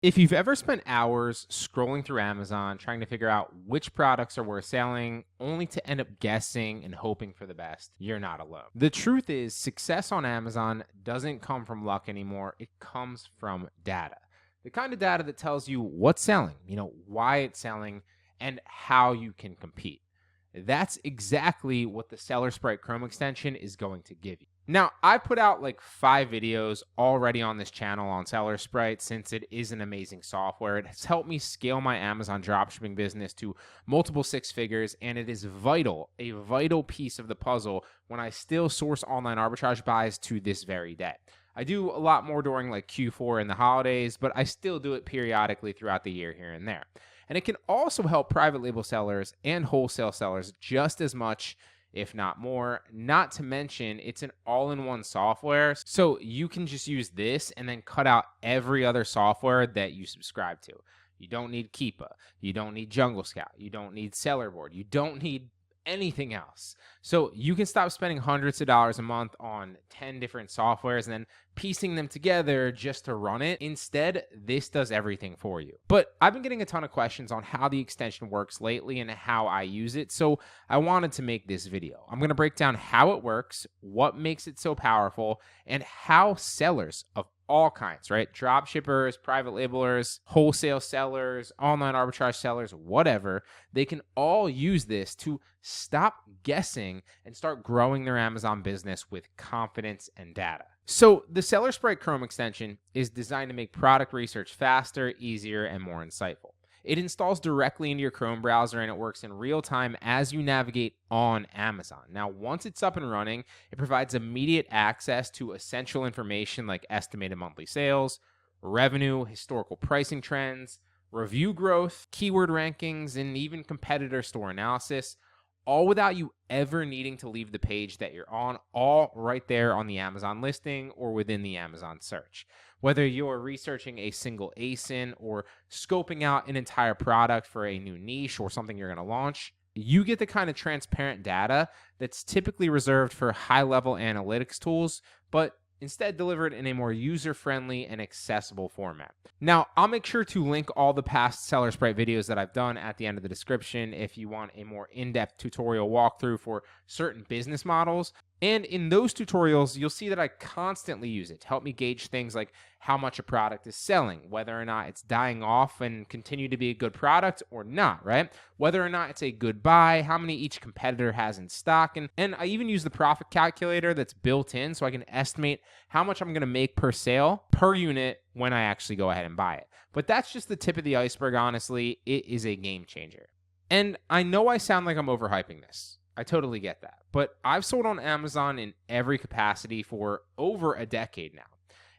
If you've ever spent hours scrolling through Amazon trying to figure out which products are worth selling, only to end up guessing and hoping for the best, you're not alone. The truth is, success on Amazon doesn't come from luck anymore, it comes from data. The kind of data that tells you what's selling, why it's selling, and how you can compete. That's exactly what the Seller Sprite Chrome extension is going to give you. Now, I put out like 5 videos already on this channel on Seller Sprite since it is an amazing software. It has helped me scale my Amazon dropshipping business to multiple 6 figures, and it is a vital piece of the puzzle when I still source online arbitrage buys to this very day. I do a lot more during like Q4 and the holidays, but I still do it periodically throughout the year here and there. And it can also help private label sellers and wholesale sellers just as much, if not more. Not to mention, it's an all-in-one software, so you can just use this and then cut out every other software that you subscribe to. You don't need Keepa. You don't need Jungle Scout. You don't need Sellerboard. You don't need anything else. So you can stop spending hundreds of dollars a month on 10 different softwares and then piecing them together just to run it. Instead, this does everything for you. But I've been getting a ton of questions on how the extension works lately and how I use it, so I wanted to make this video. I'm going to break down how it works, what makes it so powerful, and how sellers of all kinds, right? Drop shippers, private labelers, wholesale sellers, online arbitrage sellers, whatever. They can all use this to stop guessing and start growing their Amazon business with confidence and data. So the Seller Sprite Chrome extension is designed to make product research faster, easier, and more insightful. It installs directly into your Chrome browser and it works in real time as you navigate on Amazon. Now, once it's up and running, it provides immediate access to essential information like estimated monthly sales, revenue, historical pricing trends, review growth, keyword rankings, and even competitor store analysis, all without you ever needing to leave the page that you're on, all right there on the Amazon listing or within the Amazon search. Whether you're researching a single ASIN or scoping out an entire product for a new niche or something you're going to launch, you get the kind of transparent data that's typically reserved for high-level analytics tools, but instead delivered in a more user-friendly and accessible format. Now, I'll make sure to link all the past Seller Sprite videos that I've done at the end of the description if you want a more in-depth tutorial walkthrough for certain business models. And in those tutorials, you'll see that I constantly use it to help me gauge things like how much a product is selling, whether or not it's dying off and continue to be a good product or not, right? Whether or not it's a good buy, how many each competitor has in stock, and I even use the profit calculator that's built in so I can estimate how much I'm going to make per sale, per unit when I actually go ahead and buy it. But that's just the tip of the iceberg, honestly. It is a game changer. And I know I sound like I'm overhyping this. I totally get that. But I've sold on Amazon in every capacity for over a decade now.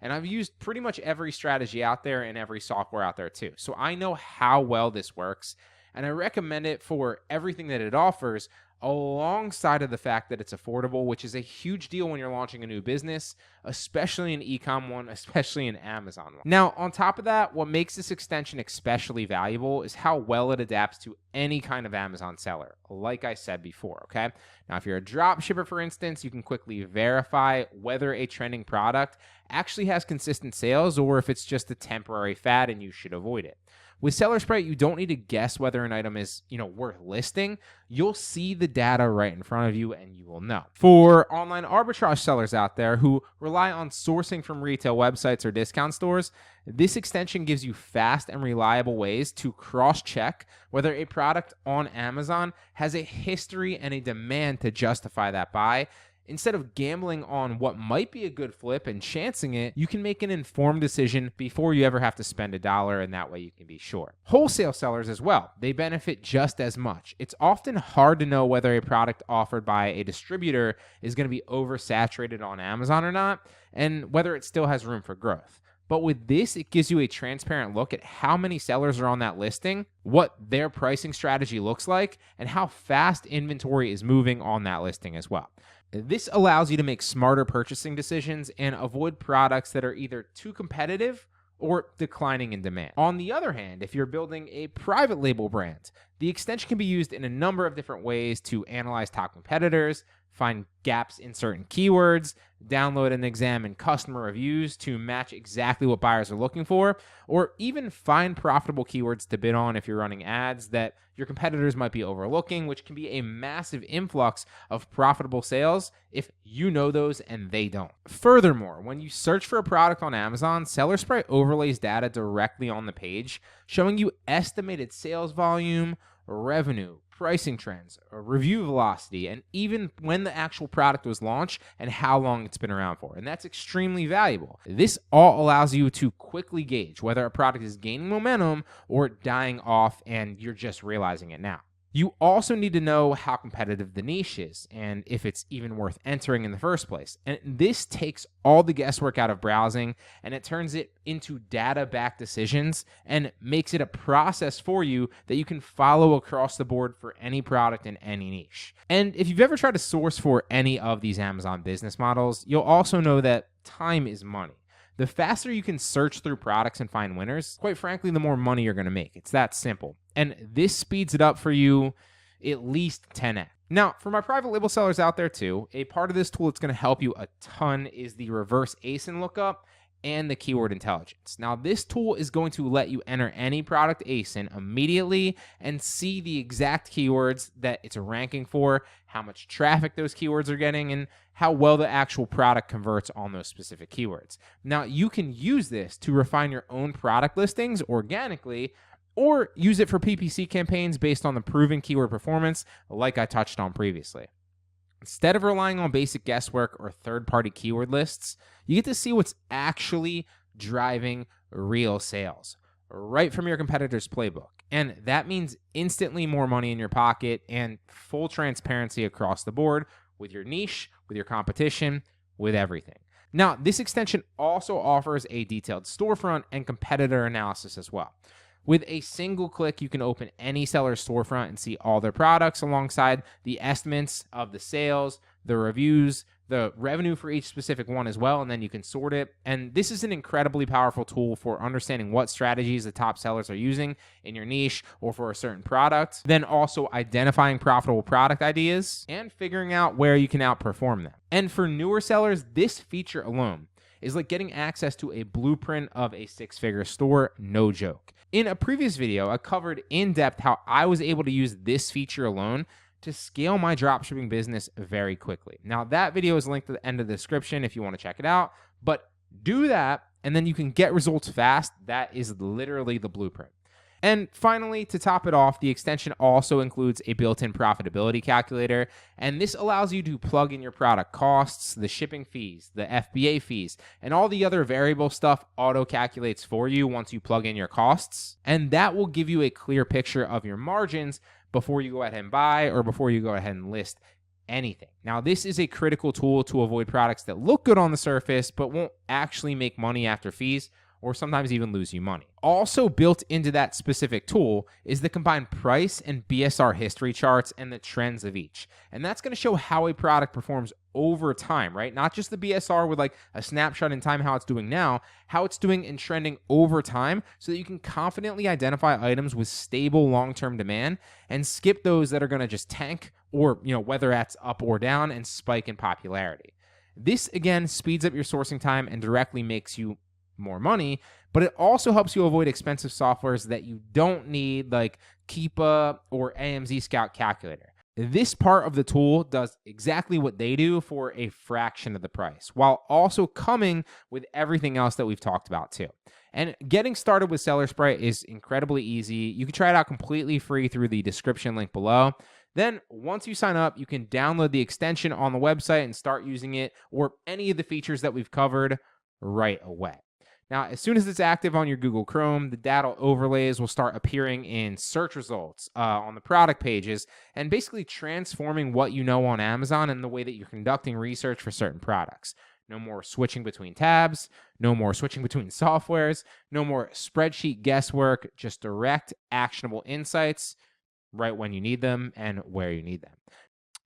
And I've used pretty much every strategy out there and every software out there too. So I know how well this works. And I recommend it for everything that it offers, alongside of the fact that it's affordable, which is a huge deal when you're launching a new business, especially an e-com one, especially an Amazon one. Now, on top of that, what makes this extension especially valuable is how well it adapts to any kind of Amazon seller, like I said before, okay? Now, if you're a drop shipper, for instance, you can quickly verify whether a trending product actually has consistent sales or if it's just a temporary fad and you should avoid it. With Seller Sprite, you don't need to guess whether an item is, worth listing. You'll see the data right in front of you and you will know. For online arbitrage sellers out there who rely on sourcing from retail websites or discount stores, this extension gives you fast and reliable ways to cross-check whether a product on Amazon has a history and a demand to justify that buy. Instead of gambling on what might be a good flip and chancing it, you can make an informed decision before you ever have to spend $1, and that way you can be sure. Wholesale sellers as well, they benefit just as much. It's often hard to know whether a product offered by a distributor is going to be oversaturated on Amazon or not, and whether it still has room for growth. But with this, it gives you a transparent look at how many sellers are on that listing, what their pricing strategy looks like, and how fast inventory is moving on that listing as well. This allows you to make smarter purchasing decisions and avoid products that are either too competitive or declining in demand. On the other hand, if you're building a private label brand, the extension can be used in a number of different ways to analyze top competitors, find gaps in certain keywords, download and examine customer reviews to match exactly what buyers are looking for, or even find profitable keywords to bid on if you're running ads that your competitors might be overlooking, which can be a massive influx of profitable sales if you know those and they don't. Furthermore, when you search for a product on Amazon, Seller Sprite overlays data directly on the page, showing you estimated sales volume, revenue, pricing trends, review velocity, and even when the actual product was launched and how long it's been around for. And that's extremely valuable. This all allows you to quickly gauge whether a product is gaining momentum or dying off and you're just realizing it now. You also need to know how competitive the niche is and if it's even worth entering in the first place. And this takes all the guesswork out of browsing and it turns it into data-backed decisions and makes it a process for you that you can follow across the board for any product in any niche. And if you've ever tried to source for any of these Amazon business models, you'll also know that time is money. The faster you can search through products and find winners, quite frankly, the more money you're going to make. It's that simple. And this speeds it up for you at least 10x. Now, for my private label sellers out there too, a part of this tool that's going to help you a ton is the reverse ASIN lookup and the keyword intelligence. Now, this tool is going to let you enter any product ASIN immediately and see the exact keywords that it's ranking for, how much traffic those keywords are getting, and how well the actual product converts on those specific keywords. Now, you can use this to refine your own product listings organically, or use it for PPC campaigns based on the proven keyword performance, like I touched on previously. Instead of relying on basic guesswork or third-party keyword lists, you get to see what's actually driving real sales right from your competitor's playbook. And that means instantly more money in your pocket and full transparency across the board with your niche, with your competition, with everything. Now, this extension also offers a detailed storefront and competitor analysis as well. With a single click, you can open any seller's storefront and see all their products alongside the estimates of the sales, the reviews, the revenue for each specific one as well, and then you can sort it. And this is an incredibly powerful tool for understanding what strategies the top sellers are using in your niche or for a certain product, then also identifying profitable product ideas and figuring out where you can outperform them. And for newer sellers, this feature alone is like getting access to a blueprint of a six-figure store, no joke. In a previous video, I covered in depth how I was able to use this feature alone to scale my dropshipping business very quickly. Now, that video is linked to the end of the description if you want to check it out, but do that and then you can get results fast. That is literally the blueprint. And finally, to top it off, the extension also includes a built-in profitability calculator, and this allows you to plug in your product costs, the shipping fees, the FBA fees, and all the other variable stuff auto-calculates for you once you plug in your costs, and that will give you a clear picture of your margins before you go ahead and buy or before you go ahead and list anything. Now, this is a critical tool to avoid products that look good on the surface but won't actually make money after fees, or sometimes even lose you money. Also built into that specific tool is the combined price and BSR history charts and the trends of each. And that's going to show how a product performs over time, right? Not just the BSR with like a snapshot in time, how it's doing now, how it's doing and trending over time so that you can confidently identify items with stable long-term demand and skip those that are going to just tank or, whether that's up or down and spike in popularity. This, again, speeds up your sourcing time and directly makes you more money, but it also helps you avoid expensive softwares that you don't need, like Keepa or AMZ Scout Calculator. This part of the tool does exactly what they do for a fraction of the price, while also coming with everything else that we've talked about too. And getting started with Seller Sprite is incredibly easy. You can try it out completely free through the description link below. Then once you sign up, you can download the extension on the website and start using it, or any of the features that we've covered right away. Now, as soon as it's active on your Google Chrome, the data overlays will start appearing in search results on the product pages and basically transforming what you know on Amazon and the way that you're conducting research for certain products. No more switching between tabs, no more switching between softwares, no more spreadsheet guesswork, just direct actionable insights right when you need them and where you need them.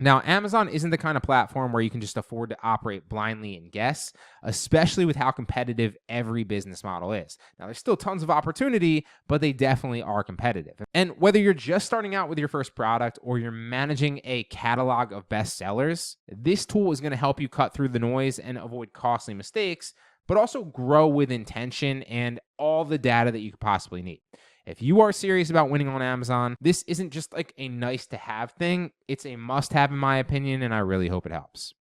Now, Amazon isn't the kind of platform where you can just afford to operate blindly and guess, especially with how competitive every business model is. Now, there's still tons of opportunity, but they definitely are competitive. And whether you're just starting out with your first product or you're managing a catalog of best sellers, this tool is going to help you cut through the noise and avoid costly mistakes, but also grow with intention and all the data that you could possibly need. If you are serious about winning on Amazon, this isn't just like a nice to have thing. It's a must have, in my opinion, and I really hope it helps.